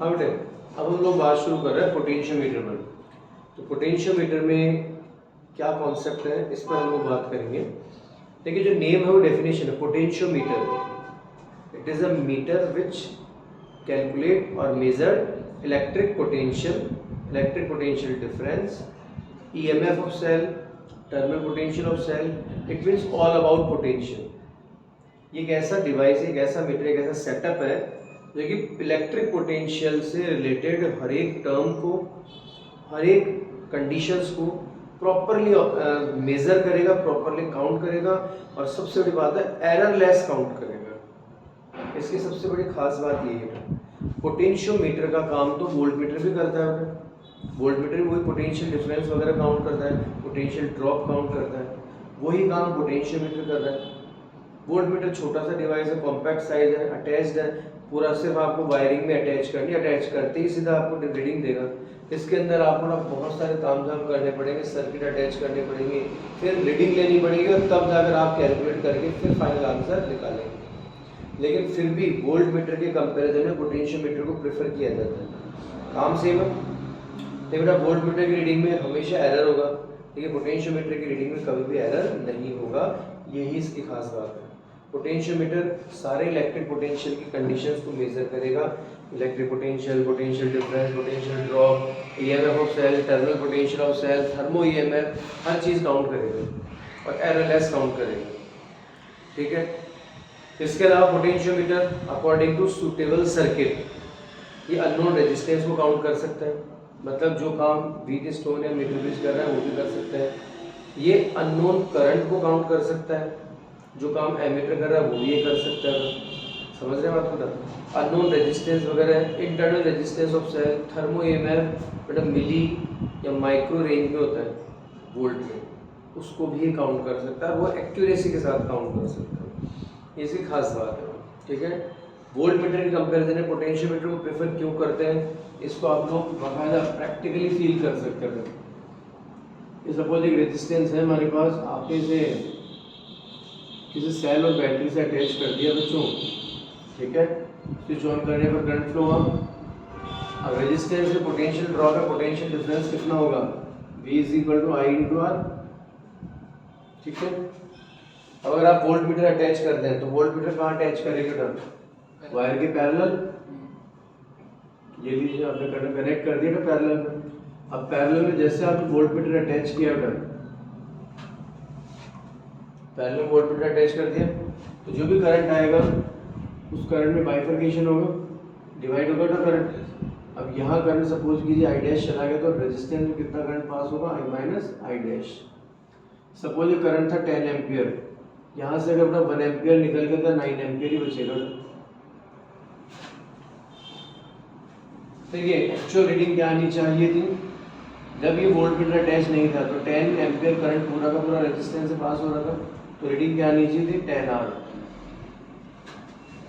हाँ बेटे, अब हम लोग बात शुरू कर रहे हैं पोटेंशियोमीटर पर। तो पोटेंशियोमीटर में क्या कॉन्सेप्ट है इस पर हम लोग बात करेंगे। देखिए जो नेम है वो डेफिनेशन है potentiometer. It is a meter which calculate और measure electric potential difference, EMF of cell, terminal potential of cell. It means all about potential. ये एक ऐसा डिवाइस है, एक ऐसा मीटर, एक ऐसा सेटअप है जो कि इलेक्ट्रिक पोटेंशियल से रिलेटेड हर एक टर्म को, हर एक कंडीशंस को प्रॉपरली मेजर करेगा, प्रॉपरली काउंट करेगा और सबसे बड़ी बात है एररलेस काउंट करेगा। इसकी सबसे बड़ी खास बात ये है, पोटेंशियोमीटर का काम तो वोल्टमीटर भी करता है। वोल्टमीटर भी वही पोटेंशियल डिफरेंस वगैरह काउंट करता है, पोटेंशियल ड्रॉप काउंट करता है, वही काम पोटेंशियोमीटर कर रहा है। वोल्टमीटर छोटा सा डिवाइस है, कॉम्पैक्ट साइज है, अटैच्ड है, पूरा सिर्फ आपको वायरिंग में अटैच करनी है, अटैच करते ही सीधा आपको रीडिंग देगा। इसके अंदर आपको ना बहुत सारे तामझाम करने पड़ेंगे, सर्किट अटैच करने पड़ेंगे, फिर रीडिंग लेनी पड़ेगी और तब जाकर आप कैलकुलेट करके फिर फाइनल आंसर निकालेंगे। लेकिन फिर भी वोल्टमीटर के कंपैरिजन में पोटेंशियोमीटर को प्रेफर किया जाता है। काम सेम है, लेकिन बेटा वोल्टमीटर की रीडिंग में हमेशा एरर होगा, लेकिन पोटेंशियोमीटर की रीडिंग में कभी भी एरर नहीं होगा। यही इसकी खास बात है। पोटेंशियोमीटर सारे इलेक्ट्रिक पोटेंशियल की कंडीशंस को मेजर करेगा। Electric potential, potential difference, potential drop, EMF of cell, terminal potential of cell, thermo EMF, हर चीज़ काउंट करेगा और एररलेस काउंट करेगा। ठीक है। इसके अलावा potentiometer according to suitable circuit ये अननोन रेजिस्टेंस को काउंट कर सकता है। मतलब जो काम व्हीटस्टोन या मिडलब्रिज कर रहा है वो भी कर सकता है। ये अननोन करंट को काउंट कर सकता है, जो काम एमीटर कर रहा है वो भी ये कर सकता है। समझ रहे हैं बात को? अननोन रेजिस्टेंस वगैरह, internal resistance of cell, thermo EMF बेटा मिली या माइक्रो रेंज में होता है, वोल्ट में, उसको भी काउंट कर सकता है, वो एक्यूरेसी के साथ काउंट कर सकता है। इसकी खास बात है। ठीक है। वोल्टमीटर के कंपैरिजन में पोटेंशियोमीटर को प्रेफर क्यों करते हैं, इसको आप लोग बाकायदा प्रैक्टिकली फील कर सकते हैं। ये सपोज एक रेजिस्टेंस है हमारे पास, आपने इसे किसी सेल और बैटरी से अटैच कर दिया बच्चों। ठीक है। स्विच ऑन करने पर करंट फ्लो हुआ। अब रेजिस्टेंस से पोटेंशियल ड्रॉप है, पोटेंशियल डिफरेंस कितना होगा, V = I × R। ठीक है। अब अगर आप वोल्टमीटर अटैच करते हैं तो वोल्टमीटर कहाँ अटैच करेंगे? वायर के पैरेलल। ये लीजिए आपने कनेक्ट कर दिया था पैरेलल में। अब पैरेलल में जैसे आपने वोल्टमीटर अटैच किया पैरेलल वोल्टमीटर अटैच कर दिया तो जो भी करंट आएगा उस करंट में बाइफरकेशन होगा, डिवाइड होगा ना करंट। अब यहाँ करंट सपोज कीजिए I' चला गया तो रेजिस्टेंस में कितना करंट पास होगा, I - I'। सपोज ये करंट था 10 एम्पियर, यहाँ से अगर अपना 1 एम्पियर निकल गया तो 9 एम्पियर ही बचेगा। देखिए एक्चुअल रीडिंग क्या आनी चाहिए थी, जब ये वोल्टमीटर अटैच नहीं था तो 10 एम्पियर करंट पूरा का पूरा रेजिस्टेंस से पास हो रहा था, तो रीडिंग क्या आनी चाहिए थी 10 R।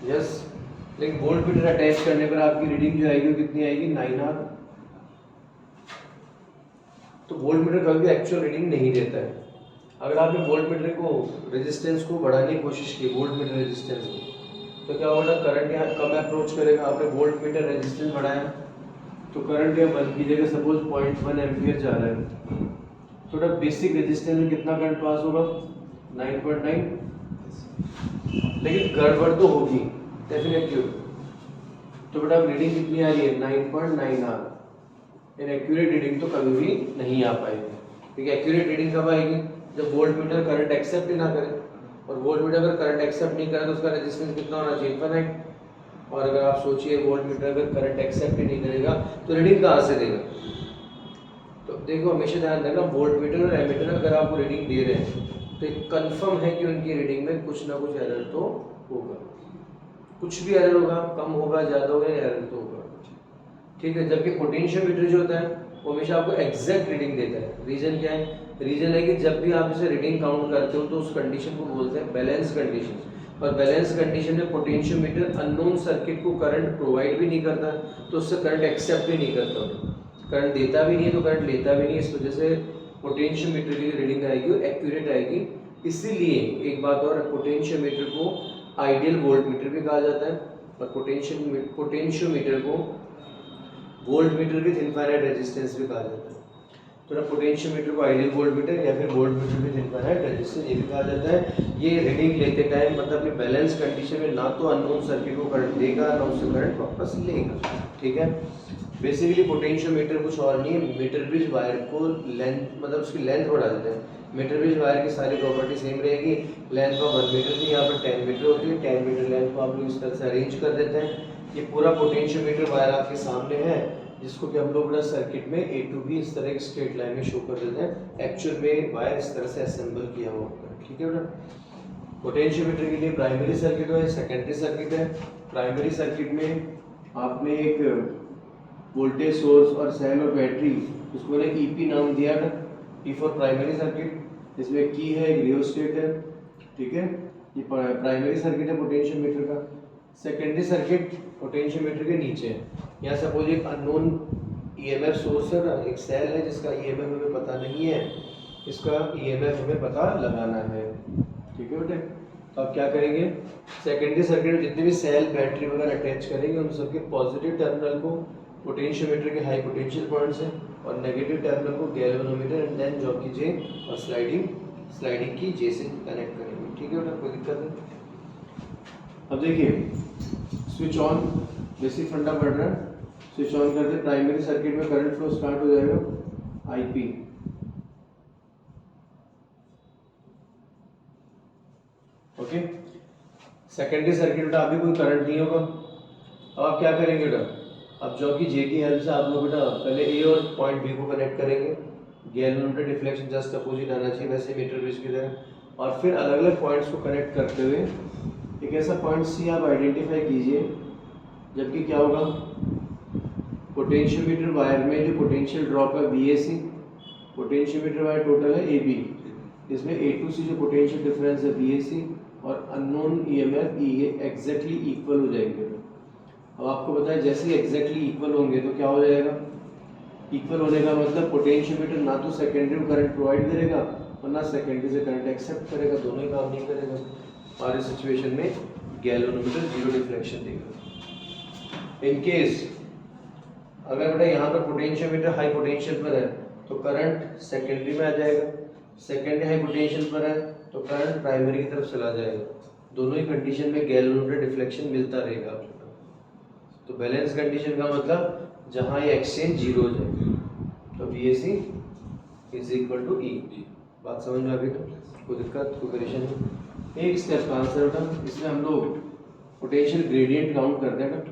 यस। लेकिन वोल्टमीटर अटैच करने पर आपकी रीडिंग जो आएगी वो कितनी आएगी, 9 R। तो वोल्टमीटर कभी भी एक्चुअल रीडिंग नहीं देता है। अगर आपने वोल्टमीटर को रेजिस्टेंस को बढ़ाने की कोशिश की, वोल्टमीटर रेजिस्टेंस को, तो क्या होगा, करंट यहाँ कम अप्रोच करेगा। आपने वोल्टमीटर रेजिस्टेंस बढ़ाया तो करंट यहाँ 1 की जगह सपोज 0.1 एम्पियर जा रहा है, तो बेसिक रेजिस्टेंस में कितना करंट पास होगा, 9.9। लेकिन गड़बड़ तो होगी डेफिनेटली। तो बेटा रीडिंग कितनी आ रही है, 9.9 R। इन एक्यूरेट रीडिंग तो कभी भी नहीं आ पाएगी। ठीक है। एक्यूरेट रीडिंग कब आएगी, जब वोल्टमीटर करंट एक्सेप्ट ही ना करे। और वोल्टमीटर अगर करंट एक्सेप्ट नहीं करे तो उसका रेजिस्टेंस कितना होना चाहिए, इनफिनिट। और अगर आप सोचिए वोल्टमीटर अगर करंट एक्सेप्ट ही नहीं करेगा तो रीडिंग कहाँ से देगा। तो देखो हमेशा ध्यान रखना, वोल्टमीटर और एमीटर अगर आपको रीडिंग दे रहे हैं तो एक कंफर्म है कि उनकी रीडिंग में कुछ ना कुछ एरर तो होगा, कुछ भी एरर होगा, कम होगा, ज़्यादा होगा, एरर तो होगा। ठीक है। जबकि पोटेंशियोमीटर जो होता है वो हमेशा आपको एग्जैक्ट रीडिंग देता है। रीजन क्या है, रीजन है कि जब भी आप इसे रीडिंग काउंट करते हो तो उस कंडीशन को बोलते हैं बैलेंस कंडीशन। और बैलेंस कंडीशन में पोटेंशियोमीटर अननोन सर्किट को करंट प्रोवाइड भी नहीं करता, तो उससे करंट एक्सेप्ट भी नहीं करता, करंट देता भी नहीं है तो करंट लेता भी नहीं। इस वजह से पोटेंशियोमीटर की रीडिंग आएगी वो एक्यूरेट आएगी। इसीलिए एक बात और, पोटेंशियोमीटर को आइडियल वोल्टमीटर भी कहा जाता है और पोटेंशियोमीटर को volt meter with infinite resistance भी कहा जाता है। तो ना पोटेंशियोमीटर को आइडियल वोल्ट मीटर या फिर volt meter with infinite resistance ये भी कहा जाता है। ये रीडिंग लेते टाइम मतलब अपनी बैलेंस कंडीशन में ना तो अननोन सर्किट को करंट देगा ना उससे करंट वापस लेगा, ठीक है। बेसिकली पोटेंशियोमीटर कुछ और नहीं है, मीटर ब्रिज वायर को लेंथ मतलब उसकी लेंथ बढ़ा देते हैं। मीटर ब्रिज वायर की सारी प्रॉपर्टी सेम रहेगी, लेंथ ऑफ 1 मीटर थी, यहाँ पर 10 मीटर होती है, 10 मीटर लेंथ को आप लोग इस तरह से अरेंज कर देते हैं। ये पूरा पोटेंशियोमीटर वायर आपके सामने है, जिसको कि हम लोग बड़ा सर्किट में ए टू बी इस तरह की स्ट्रेट लाइन में शो कर देते हैं। एक्चुअल में वायर इस तरह से असेंबल किया हुआ होता है, ठीक है बेटा। पोटेंशियोमीटर के लिए प्राइमरी सर्किट है, सेकेंडरी सर्किट है। प्राइमरी सर्किट में आपने एक वोल्टेज सोर्स और सेल और बैटरी, उसको मैंने ईपी नाम दिया था, ई फॉर प्राइमरी सर्किट। इसमें की है, एक रियोस्टेट है, ठीक है। ये प्राइमरी सर्किट है पोटेंशियोमीटर का। सेकेंडरी सर्किट पोटेंशियोमीटर के नीचे है। यहाँ सपोज एक अननोन ईएमएफ सोर्स है ना, एक सेल है जिसका ईएमएफ हमें पता नहीं है, इसका ईएमएफ हमें पता लगाना है, ठीक है बेटे। तो आप क्या करेंगे, सेकेंडरी सर्किट में जितने भी सेल बैटरी वगैरह अटैच करेंगे उन सबके पॉजिटिव टर्मिनल को पोटेंशियोमीटर के हाई पोटेंशियल पॉइंट से और नेगेटिव टर्मिनल को गैल्वेनोमीटर एंड देन जॉकी जे और स्लाइडिंग की जे से कनेक्ट करेंगे, ठीक है बेटा, कोई दिक्कत नहीं। अब देखिए स्विच ऑन, बेसिक फंडा पढ़ रहा है। स्विच ऑन करते प्राइमरी सर्किट में करंट फ्लो स्टार्ट हो जाएगा आईपी, ओके। सेकेंडरी सर्किट बेटा अभी कोई करंट नहीं होगा। अब आप क्या करेंगे बेटा, अब जॉकी जे की हेल्प से आप लोग बेटा पहले ए और पॉइंट बी को कनेक्ट करेंगे। गैल्वेनोमीटर डिफ्लेक्शन जस्ट अपोजिट आना चाहिए वैसे मीटर ब्रिज की तरह, और फिर अलग अलग पॉइंट्स को कनेक्ट करते हुए एक ऐसा पॉइंट सी आप आइडेंटिफाई कीजिए, जबकि क्या होगा, पोटेंशियोमीटर वायर में जो पोटेंशियल ड्रॉप है VAC, पोटेंशियोमीटर वायर टोटल है AB, इसमें A to C जो पोटेंशियल डिफरेंस है VAC और unknown EMF EA exactly equal हो जाएंगे। अब आपको पता है जैसे ही एग्जैक्टली इक्वल होंगे तो क्या हो जाएगा, इक्वल होने का मतलब पोटेंशियोमीटर ना तो सेकेंडरी को करंट प्रोवाइड करेगा और ना सेकेंडरी से करंट एक्सेप्ट करेगा, दोनों ही काम नहीं करेगा। और इस सिचुएशन में गैल्वेनोमीटर जीरो डिफ्लेक्शन देगा। इन केस अगर बेटा यहाँ पर पोटेंशियोमीटर हाई पोटेंशियल पर है तो करंट सेकेंडरी में आ जाएगा, सेकेंडरी हाई पोटेंशियल पर है तो करंट प्राइमरी की तरफ चला जाएगा। दोनों ही कंडीशन में गैल्वेनोमीटर डिफ्लेक्शन मिलता रहेगा आपको। तो बैलेंस कंडीशन का मतलब जहाँ ये एक्सचेंज जीरो हो जाए तो VAC is equal to E। बात समझ में आ गई? तो कोई दिक्कत, कोई परेशानी नहीं। एक स्टेप का आंसर बेटा, इसमें हम लोग पोटेंशियल ग्रेडियंट काउंट करते हैं बेटा,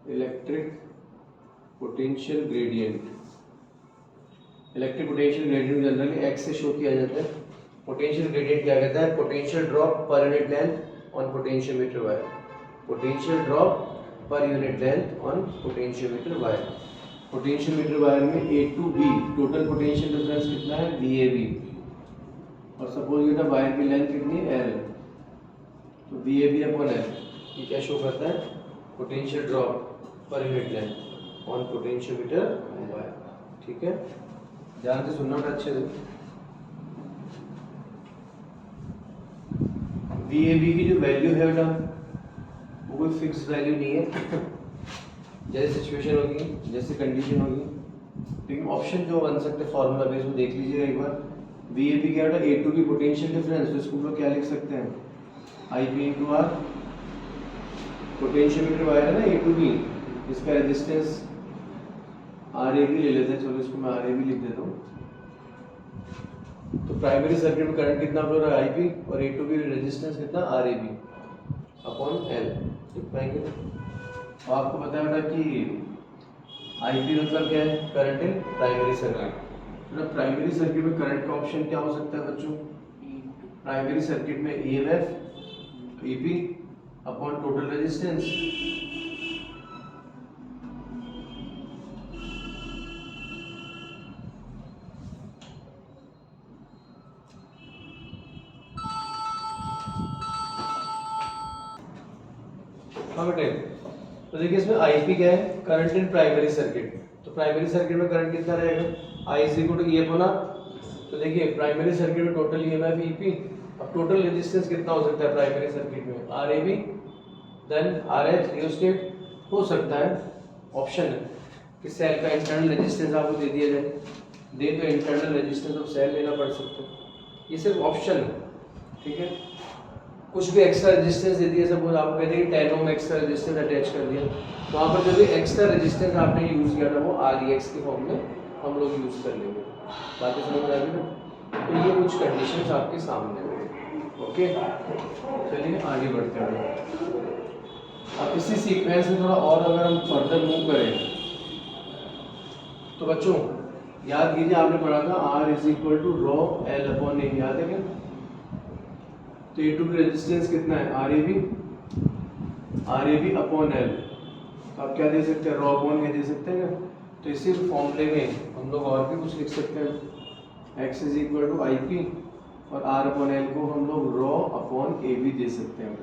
electric potential gradient. Electric potential gradient generally x से शो किया जाता है। पोटेंशियल ग्रेडियंट क्या कहता है, potential drop per unit length on potentiometer wire, potential drop per unit length on potentiometer wire. Potentiometer wire में A to B total potential difference कितना है VAB, और सपोज बेटा वायर की लेंथ कितनी है L, तो VAB अपॉन L ये क्या शो करता है, potential drop per unit length on potentiometer wire, ठीक है। ध्यान से सुनना बेटा अच्छे से। VAB की जो वैल्यू है बेटा वो कोई फिक्स वैल्यू नहीं है, जैसे सिचुएशन होगी जैसे कंडीशन होगी, लेकिन ऑप्शन जो बन सकते हैं फॉर्मूला बेस वो देख लीजिएगा एक बार। VAB क्या बेटा A to B potential difference, तो इसको हम लोग क्या लिख सकते हैं IP into R। Potentiometer wire है ना A to B, इसका रेजिस्टेंस RAB ले लेते हैं, चलो इसको मैं RAB लिख देता हूँ। तो प्राइमरी सर्किट में करंट कितना फ्लो रहा है IP और A to B रेजिस्टेंस कितना RAB अपॉन L लिख पाएंगे। तो आपको पता है बेटा कि IP मतलब क्या है, करंट इन प्राइमरी सर्किट। मतलब प्राइमरी सर्किट में करंट का ऑप्शन क्या हो सकता है बच्चों, प्राइमरी सर्किट में EMF EP upon total resistance, हाँ बेटे। तो देखिए इसमें IP क्या है, करंट इन प्राइमरी सर्किट। तो प्राइमरी सर्किट में करंट कितना रहेगा, I is equal to E upon R। तो देखिए प्राइमरी सर्किट में टोटल EMF EP, अब टोटल रेजिस्टेंस कितना हो सकता है प्राइमरी सर्किट में RAB, देन RH रियोस्टेट हो सकता है, ऑप्शन है कि सेल का इंटरनल रेजिस्टेंस आपको दे दिया जाए, दे तो इंटरनल रेजिस्टेंस ऑफ सेल लेना पड़ सकता है, ये सिर्फ ऑप्शन है, ठीक है। कुछ भी एक्स्ट्रा रेजिस्टेंस दे दिया, सपोज आपको कहते हैं कि 10 ओम एक्स्ट्रा रेजिस्टेंस अटैच कर दिया, तो वहाँ पर जो भी एक्स्ट्रा रेजिस्टेंस आपने यूज़ किया था वो REX के फॉर्म में हम लोग यूज़ कर लेंगे। बाकी समझ में आ गई ना। तो ये कुछ कंडीशंस आपके सामने हैं, ओके। चलिए आगे बढ़ते हैं। अब इसी सीक्वेंस में थोड़ा और अगर हम फर्दर मूव करें तो बच्चों याद कीजिए, आपने पढ़ा था R = ρL/A, याद है क्या? तो A2 की रेजिस्टेंस कितना है? RAB/L। तो आप क्या दे सकते हैं? ρ/A दे सकते हैं क्या? तो इसी फॉर्मूले में हम लोग और भी कुछ लिख सकते हैं, X = IP और R/L को हम लोग ρ/AB दे सकते हैं।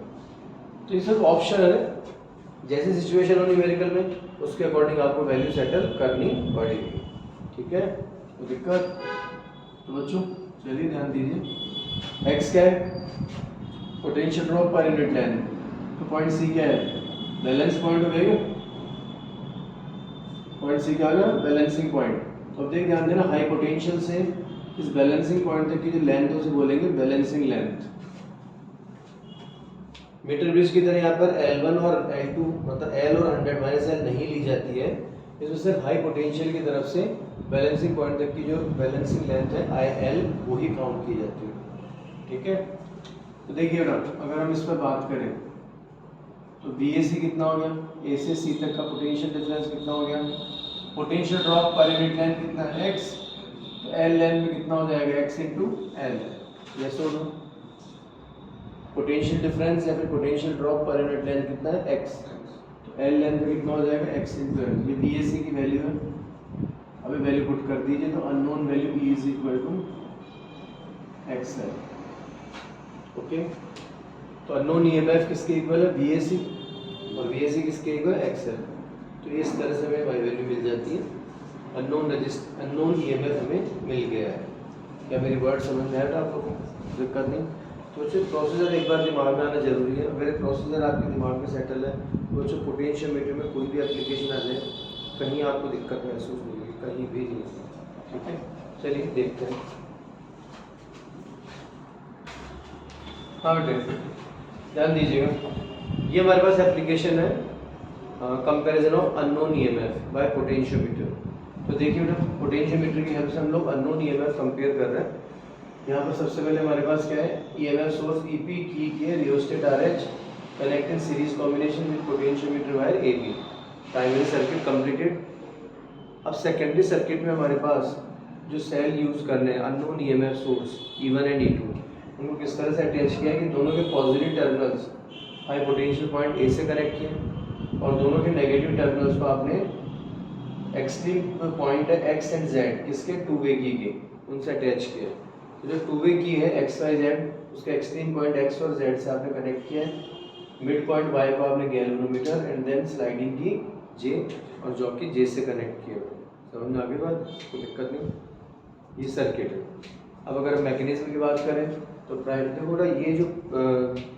तो ये सब ऑप्शन है, जैसी सिचुएशन हो न्यूमेरिकल में उसके अकॉर्डिंग आपको वैल्यू सेटल करनी पड़ेगी, ठीक है। तो दिक्कत, तो बच्चों चलिए ध्यान दीजिए। X क्या है? Potential drop per unit length. तो पॉइंट C क्या है? बैलेंस पॉइंट हो गया, पॉइंट C क्या हो गया? Balancing point. तो अब देख ध्यान देना, हाई पोटेंशियल से इस बैलेंसिंग पॉइंट तक की जो लेंथ है उसे बोलेंगे बैलेंसिंग लेंथ। मीटर ब्रिज की तरह यहाँ पर L1 और L2 मतलब L और 100 - L नहीं ली जाती है, इसमें सिर्फ हाई पोटेंशियल की तरफ से बैलेंसिंग पॉइंट तक की जो बैलेंसिंग लेंथ है IL वो ही काउंट की जाती है, ठीक है। तो देखिए ना, अगर हम इस पर बात करें तो BAC कितना हो गया? A से C तक का पोटेंशियल डिफरेंस कितना हो गया? Potential drop per unit length कितना है? X। तो L लेंथ में कितना हो जाएगा? X × L। यस और नो? पोटेंशियल डिफरेंस या फिर potential drop per unit length कितना है? X। तो L लेंथ में कितना हो जाएगा? X × L। ये BAC की वैल्यू है। अभी वैल्यू पुट कर दीजिए, तो unknown value E = XL, okay. तो अननोन EMF किसके इक्वल है? BAC, और BAC किसके इक्वल है? XL। तो इस तरह से हमें वाई वैल्यू मिल जाती है। अननोन EMF हमें मिल गया है। क्या मेरी वर्ड समझ में आया? आप लोगों को दिक्कत नहीं? तो सिर्फ प्रोसीजर एक बार दिमाग में आना जरूरी है। अगर ये प्रोसीजर आपके दिमाग में सेटल है तो जो पोटेंशियोमीटर में कोई भी एप्लीकेशन आ जाए कहीं आपको दिक्कत महसूस नहीं होगी, कहीं भी नहीं, ठीक है। चलिए देखते हैं। हाँ बेटे ध्यान दीजिएगा, ये हमारे पास एप्लीकेशन है comparison of unknown EMF by potentiometer. तो देखिए बेटा, पोटेंशियोमीटर की हेल्प से हम लोग अननोन EMF कंपेयर कर रहे हैं। यहाँ पर सबसे पहले हमारे पास क्या है? EMF सोर्स EP की के rheostat RH connect in series combination with potentiometer wire AB। Primary circuit completed. अब सेकेंडरी सर्किट में हमारे पास जो सेल यूज करने हैं unknown EMF source E1 and E2, उनको किस तरह से अटैच किया है कि दोनों के positive terminals high potential point A से कनेक्ट किए और दोनों के नेगेटिव टर्मिनल्स को आपने एक्सट्रीम पॉइंट है X एंड Z किसके? 2 वे की के उनसे अटैच किया। तो जो 2 वे की है XYZ, उसके एक्सट्रीम पॉइंट X और Z से आपने कनेक्ट किया है। मिड पॉइंट Y को आपने गैल्वेनोमीटर एंड देन स्लाइडिंग की J और जो कि J से कनेक्ट किया। समझ में आगे बात? कोई दिक्कत नहीं। ये सर्किट है। अब अगर हम मैकेनिज्म की बात करें तो देखो ये जो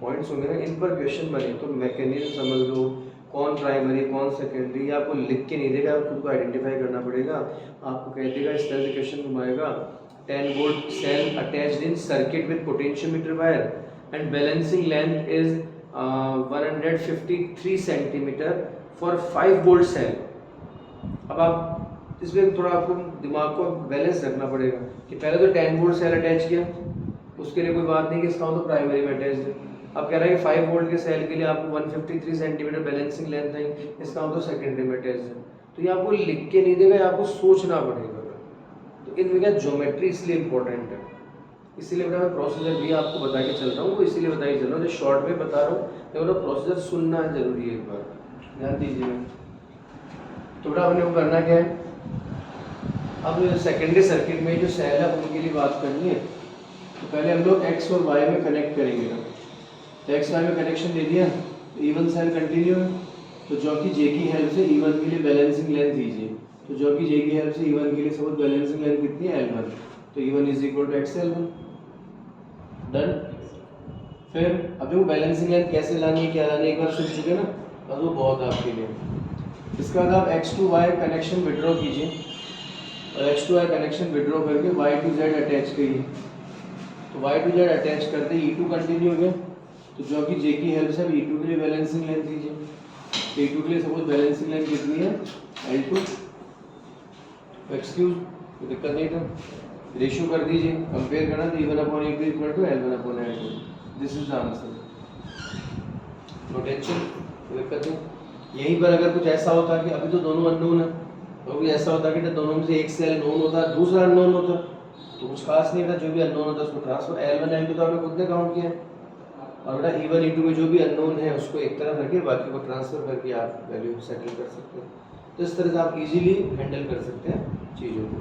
पॉइंट्स होंगे ना, इन पर क्वेश्चन बने तो मैकेनिज्म समझ लो, कौन प्राइमरी कौन सेकेंडरी, आपको लिख के नहीं देगा, आपको खुद को आइडेंटिफाई करना पड़ेगा। आपको कह देगा इस तरह से क्वेश्चन घुमाएगा, 10 volt cell attached in circuit with potentiometer wire and balancing length is 153 centimetre for 5 volt cell. अब आप इसमें थोड़ा आपको दिमाग को बैलेंस रखना पड़ेगा कि पहले तो 10 वोल्ट सेल अटैच किया, उसके लिए कोई बात नहीं कि इसका तो प्राइमरी में अटैच है। अब कह रहा है कि 5 वोल्ट के सेल के लिए आपको 153 सेंटीमीटर बैलेंसिंग लेंथ है, इसका तो सेकेंडरी में अटैच है। तो ये आपको लिख के नहीं देगा, आपको सोचना पड़ेगा। तो इनमें क्या ज्योमेट्री इसलिए इंपॉर्टेंट है, इसीलिए मैं प्रोसीजर भी आपको बता के चल रहा हूँ, वो इसीलिए बता के चल रहा हूँ, जो शॉर्ट में बता रहा हूँ, लेकिन प्रोसीजर सुनना जरूरी है, एक बार ध्यान दीजिएगा। तो बेटा हमने वो करना क्या है, अब सेकेंडरी सर्किट में जो सेल है उनके लिए बात करनी है। तो पहले हम लोग X और Y में कनेक्ट करेंगे ना, तो X Y में कनेक्शन दे दिया, तो E1 सेल कंटिन्यू है, तो जो कि J की हेल्प से E1 के लिए बैलेंसिंग लेंथ दीजिए। तो जो कि J की हेल्प से E1 के लिए सपोज बैलेंसिंग लेंथ कितनी है? L1। तो E1 = XL1। डन। फिर अब देखो बैलेंसिंग लेंथ कैसे लानी है, क्या लानी है, एक बार सुन चुके ना, अब वो बहुत आपके लिए। इसके बाद आप X to Y connection withdraw कीजिए और X to Y connection withdraw करके वाई टू जेड अटैच करिए। तो वाई टू जेड अटैच करते ई टू कंटिन्यू हो गया, तो जो कि जे की हेल्प से ई टू के लिए बैलेंसिंग लेंथ लीजिए। तो ई टू के लिए सपोज बैलेंसिंग लेंथ कितनी है एल टू, एक्सक्यूज कोई दिक्कत नहीं था, रेशियो कर दीजिए, कंपेयर करना तो E1/E2 equal to L1/L2, this is the answer. No tension, कोई दिक्कत नहीं। यहीं पर अगर कुछ ऐसा होता कि अभी तो दोनों अननोन है, तो भी ऐसा होता कि दोनों में से एक सेल नोन होता दूसरा अननोन होता तो कुछ खास नहीं था, जो भी अननोन होता उसको ट्रांसफर L1 L2 तो आपने खुद ने काउंट किया और बेटा E1 E2 में जो भी अननोन है उसको एक तरफ रखिए, बाकी को ट्रांसफर करके आप वैल्यू सेटल कर सकते हैं। तो इस तरह से आप इजीली हैंडल कर सकते हैं चीज़ों को,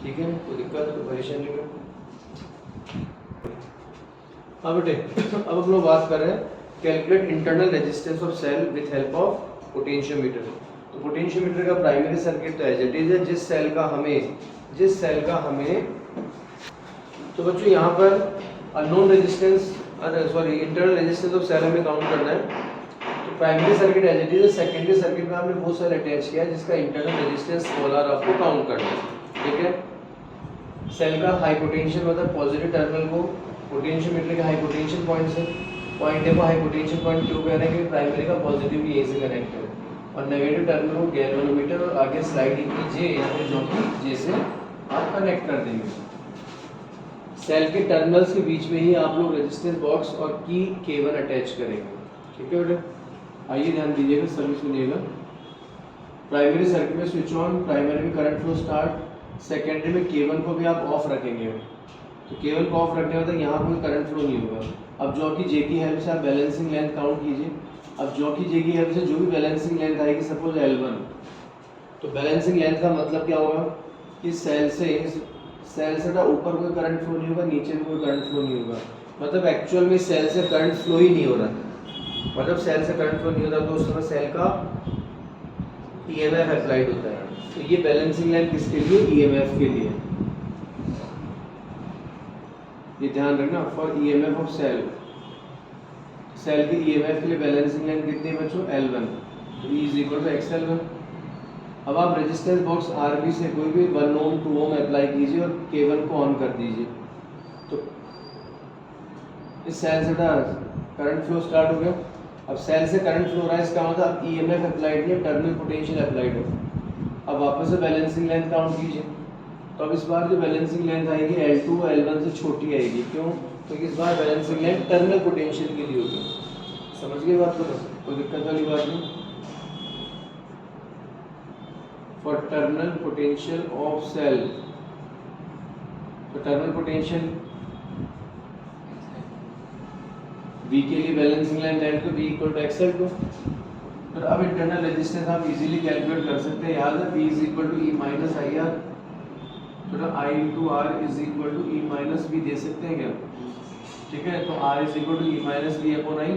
ठीक है, कोई दिक्कत कोई परेशानी नहीं। हाँ बेटे, अब हम लोग बात कर रहे हैं calculate internal resistance of cell with help of potentiometer. तो पोटेंशियोमीटर का प्राइमरी सर्किट तो एज इट इज है, जिस सेल का हमें तो बच्चों यहाँ पर unknown resistance internal resistance of cell हमें काउंट करना है। तो primary circuit as it is है, सेकेंडरी सर्किट में आपने वो सेल अटैच किया है जिसका इंटरनल रेजिस्टेंस मोलर आपको काउंट करना है, ठीक है। सेल का हाई पोटेंशियल मतलब पॉजिटिव टर्मिनल को पोटेंशियोमीटर के हाई पोटेंशियल पॉइंट से पॉइंट ए को हाई पोटेंशियल पॉइंट क्यों कहना है कि प्राइमरी का पॉजिटिव भी ए से कनेक्ट है और नेगेटिव टर्मिनल को गैल्वेनोमीटर और आगे स्लाइडिंग की जे या फिर जो कि जे से आप कनेक्ट कर देंगे। सेल के टर्मिनल्स के बीच में ही आप लोग रेजिस्टेंस बॉक्स और की केबल अटैच करेंगे, ठीक है बेटा। आइए ध्यान दीजिएगा, सभी सुनिएगा। प्राइमरी सर्किट में स्विच ऑन, प्राइमरी में करंट फ्लो स्टार्ट, सेकेंडरी में केबल को भी आप ऑफ रखेंगे। तो केबल को ऑफ रखने मतलब यहाँ कोई करंट फ्लो नहीं होगा। अब जो कि जे की हेल्प से आप बैलेंसिंग लेंथ काउंट कीजिए। अब जो कि जे की हेल्प से जो भी बैलेंसिंग लेंथ आएगी सपोज L1, तो बैलेंसिंग लेंथ का मतलब क्या होगा कि सेल से ऊपर कोई करंट फ्लो नहीं होगा, नीचे भी कोई करंट फ्लो नहीं होगा, मतलब एक्चुअल में सेल से करंट फ्लो ही नहीं हो रहा। मतलब सेल से करंट फ्लो नहीं होता तो उस समय सेल का EMF अप्लाइड होता है। तो ये बैलेंसिंग लेंथ किसके लिए, EMF के लिए, ये ध्यान रखना, for EMF of cell. Cell की EMF के लिए बैलेंसिंग लेंथ कितनी है बच्चों, L1, तो E is equal to XL1। अब आप रेजिस्टेंस बॉक्स RB से कोई भी 1 ओम 2 ओम अप्लाई कीजिए और केबल को ऑन कर दीजिए। तो इस सेल से करंट फ्लो स्टार्ट हो गया। अब सेल से करंट फ्लो हो रहा है, इसका मतलब EMF अप्लाइड है, टर्मिनल पोटेंशियल अप्लाइड है। अब वापस से बैलेंसिंग लेंथ काउंट कीजिए। तो अब इस बार जो बैलेंसिंग लेंथ आएगी L2 L1 से छोटी आएगी, क्यों, क्योंकि इस बार बैलेंसिंग लेंथ टर्मिनल पोटेंशियल के लिए होगी। समझ गए बात को, कोई दिक्कत वाली बात नहीं। For terminal potential of cell, तो टर्मिनल पोटेंशियल V के लिए balancing length L2 V equal to XL2। तो अब इंटरनल रेजिस्टेंस आप इजीली कैलकुलेट कर सकते हैं। याद है V is equal to E minus I R, तो I into R is equal to E minus V दे सकते हैं क्या, ठीक है। तो R is equal to E minus V upon I.